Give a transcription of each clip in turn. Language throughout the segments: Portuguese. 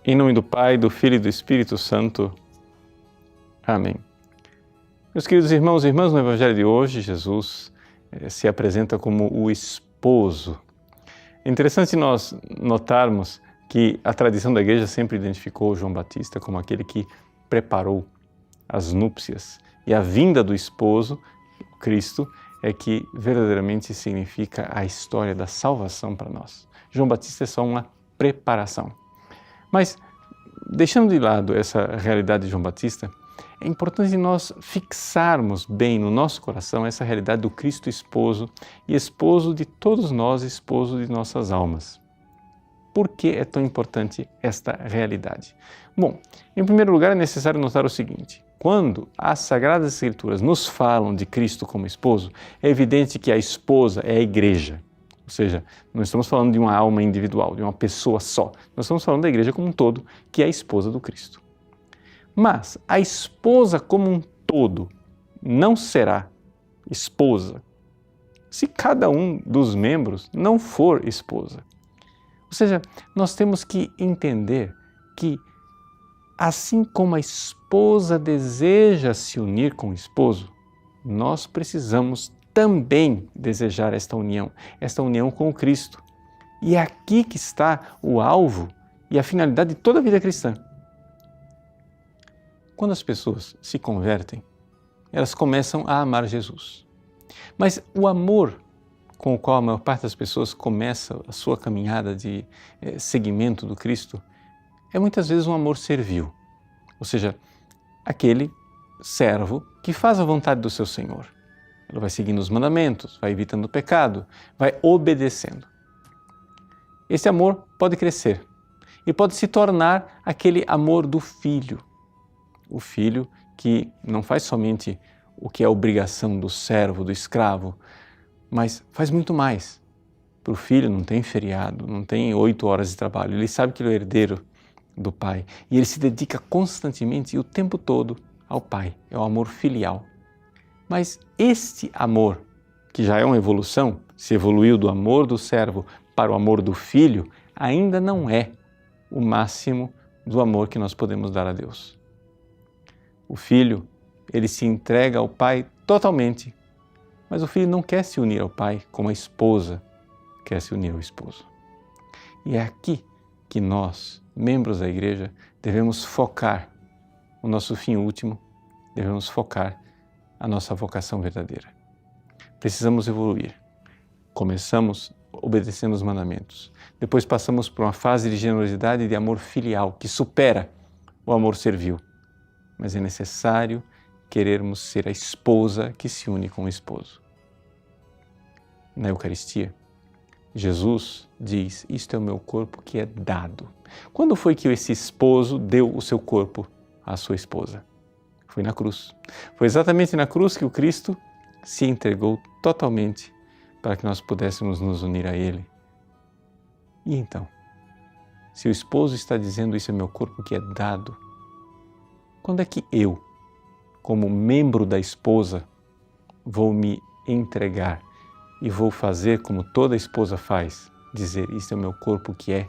Em nome do Pai, do Filho e do Espírito Santo. Amém. Meus queridos irmãos e irmãs, no Evangelho de hoje, Jesus se apresenta como o esposo. É interessante nós notarmos que a tradição da Igreja sempre identificou João Batista como aquele que preparou as núpcias. E a vinda do esposo, Cristo, é que verdadeiramente significa a história da salvação para nós. João Batista é só uma preparação. Mas, deixando de lado essa realidade de João Batista, é importante nós fixarmos bem no nosso coração essa realidade do Cristo esposo e esposo de todos nós, esposo de nossas almas. Por que é tão importante esta realidade? Bom, em primeiro lugar é necessário notar o seguinte: quando as Sagradas Escrituras nos falam de Cristo como esposo, é evidente que a esposa é a Igreja. Ou seja, não estamos falando de uma alma individual, de uma pessoa só. Nós estamos falando da Igreja como um todo, que é a esposa do Cristo. Mas a esposa como um todo não será esposa se cada um dos membros não for esposa. Ou seja, nós temos que entender que, assim como a esposa deseja se unir com o esposo, nós precisamos também desejar esta união com o Cristo. E é aqui que está o alvo e a finalidade de toda a vida cristã. Quando as pessoas se convertem, elas começam a amar Jesus. Mas o amor com o qual a maior parte das pessoas começa a sua caminhada de seguimento do Cristo é muitas vezes um amor servil. Ou seja, aquele servo que faz a vontade do seu Senhor. Ele vai seguindo os mandamentos, vai evitando o pecado, vai obedecendo. Esse amor pode crescer e pode se tornar aquele amor do filho. O filho que não faz somente o que é a obrigação do servo, do escravo, mas faz muito mais. Para o filho não tem feriado, não tem 8 horas de trabalho, ele sabe que ele é o herdeiro do pai e ele se dedica constantemente e o tempo todo ao pai, é o amor filial. Mas este amor, que já é uma evolução, se evoluiu do amor do servo para o amor do filho, ainda não é o máximo do amor que nós podemos dar a Deus. O filho, ele se entrega ao pai totalmente, mas o filho não quer se unir ao pai como a esposa quer se unir ao esposo. E é aqui que nós, membros da Igreja, devemos focar o nosso fim último, devemos focar a nossa vocação verdadeira. Precisamos evoluir. Começamos obedecendo os mandamentos. Depois passamos por uma fase de generosidade e de amor filial que supera o amor servil. Mas é necessário querermos ser a esposa que se une com o esposo. Na Eucaristia, Jesus diz: isto é o meu corpo que é dado. Quando foi que esse esposo deu o seu corpo à sua esposa? Foi na cruz. Foi exatamente na cruz que o Cristo se entregou totalmente para que nós pudéssemos nos unir a Ele. E então, se o esposo está dizendo isso é meu corpo que é dado, quando é que eu, como membro da esposa, vou me entregar e vou fazer como toda esposa faz, dizer isso é o meu corpo que é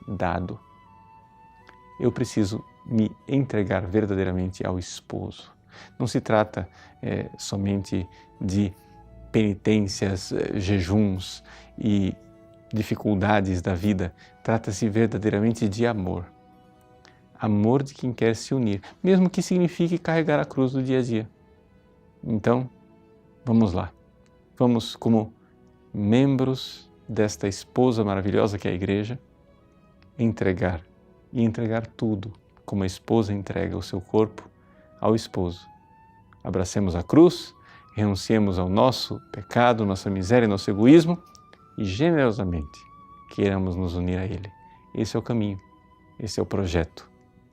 dado? Eu preciso me entregar verdadeiramente ao esposo. Não se trata somente de penitências, jejuns e dificuldades da vida. Trata-se verdadeiramente de amor. Amor de quem quer se unir, mesmo que signifique carregar a cruz do dia a dia. Então, vamos lá. Vamos, como membros desta esposa maravilhosa que é a Igreja, entregar tudo, como a esposa entrega o seu corpo ao esposo. Abracemos a cruz, renunciemos ao nosso pecado, nossa miséria, nosso egoísmo e generosamente queiramos nos unir a Ele. Esse é o caminho, esse é o projeto,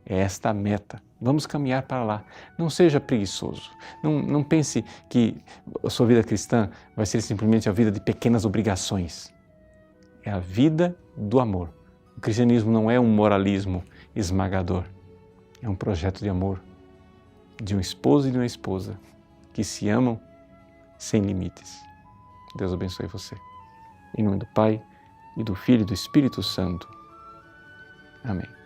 é esta a meta. Vamos caminhar para lá. Não seja preguiçoso. Não pense que a sua vida cristã vai ser simplesmente a vida de pequenas obrigações. É a vida do amor. O cristianismo não é um moralismo esmagador. É um projeto de amor de um esposo e de uma esposa que se amam sem limites. Deus abençoe você. Em nome do Pai, e do Filho e do Espírito Santo. Amém.